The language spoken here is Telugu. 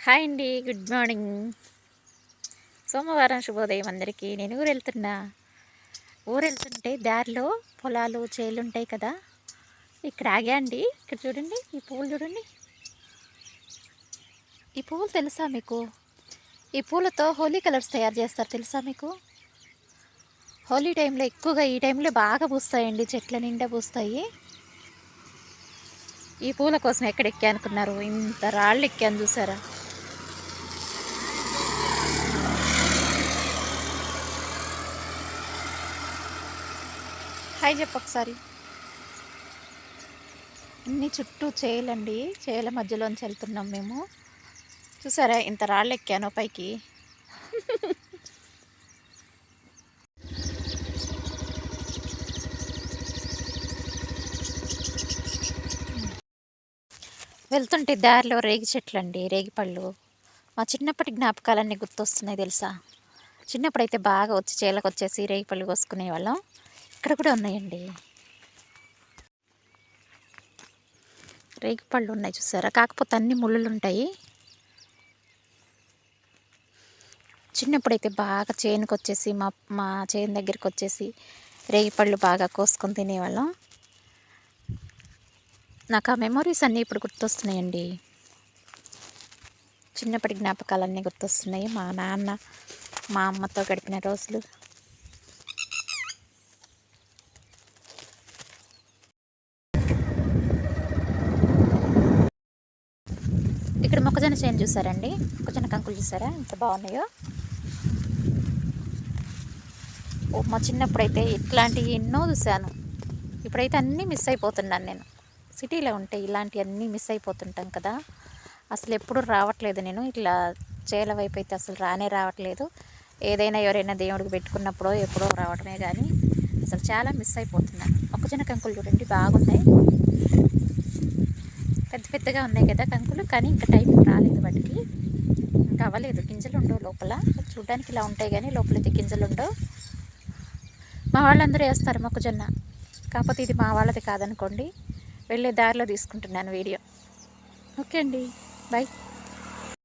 హాయ్ అండి, గుడ్ మార్నింగ్. సోమవారం శుభోదయం అందరికీ. నేను ఊరు వెళ్తుంటే దారిలో పొలాలు చేలు ఉంటాయి కదా, ఇక్కడ ఆగా అండి. ఇక్కడ చూడండి, ఈ పువ్వులు చూడండి. ఈ పువ్వులు తెలుసా మీకు? ఈ పూలతో హోలీ కలర్స్ తయారు చేస్తారు, తెలుసా మీకు? హోలీ టైంలో ఎక్కువగా ఈ టైంలో బాగా పూస్తాయండి, చెట్ల నిండా పూస్తాయి. ఈ పూల కోసం ఎక్కడ ఎక్కా అనుకున్నారు? ఇంత రాళ్ళు ఎక్కాను, చూసారా? హాయ్ చెప్పు ఒకసారి. ఇన్ని చుట్టూ చేయాలండి, చేల మధ్యలోంచి వెళ్తున్నాం మేము. చూసారా ఇంత రాళ్ళు ఎక్కాను పైకి. వెళ్తుంటే దారిలో రేగి చెట్లు అండి, రేగి పళ్ళు. మా చిన్నప్పటి జ్ఞాపకాలన్నీ గుర్తొస్తున్నాయి తెలుసా. చిన్నప్పుడైతే బాగా వచ్చి చేలకు వచ్చేసి రేగి పళ్ళు కోసుకునే వాళ్ళం. ఇక్కడ కూడా ఉన్నాయండి రేగి పళ్ళు ఉన్నాయి, చూసారా? కాకపోతే అన్ని ముళ్ళులు ఉంటాయి. చిన్నప్పుడైతే బాగా చేనుకు వచ్చేసి మా చేను దగ్గరికి వచ్చేసి రేగి పళ్ళు బాగా కోసుకొని తినేవాళ్ళం. నాకు ఆ మెమొరీస్ అన్నీ ఇప్పుడు గుర్తొస్తున్నాయండి. చిన్నప్పటి జ్ఞాపకాలన్నీ గుర్తొస్తున్నాయి. మా నాన్న మా అమ్మతో గడిపిన రోజులు. ఇక్కడ మొక్కజొన్న చేను చూసారండి, మొక్కజొన్న కంకులు చూసారా ఎంత బాగున్నాయో. మా చిన్నప్పుడైతే ఇట్లాంటివి ఎన్నో చూశాను. ఇప్పుడైతే అన్నీ మిస్ అయిపోతున్నాను నేను. సిటీలో ఉంటే ఇలాంటివన్నీ మిస్ అయిపోతుంటాం కదా. అసలు ఎప్పుడు రావట్లేదు నేను ఇట్లా చేల వైపు అయితే, అసలు రావట్లేదు. ఏదైనా ఎవరైనా దేవుడికి పెట్టుకున్నప్పుడో ఎప్పుడో రావడమే కానీ అసలు చాలా మిస్ అయిపోతున్నాను. మొక్కజొన్న కంకులు చూడండి బాగున్నాయి, పెద్ద పెద్దగా ఉన్నాయి కదా కంకులు. కానీ ఇంకా టైం రాలేదు వాటికి, ఇంకా అవ్వలేదు. గింజలు ఉండవు లోపల, చూడడానికి ఇలా ఉంటాయి కానీ లోపలైతే గింజలు ఉండవు. మా వాళ్ళందరూ వేస్తారు మొక్కజొన్న, కాకపోతే ఇది మా వాళ్ళది కాదనుకోండి. వెళ్ళే దారిలో తీసుకుంటున్నాను వీడియో. ఓకే అండి, బాయ్.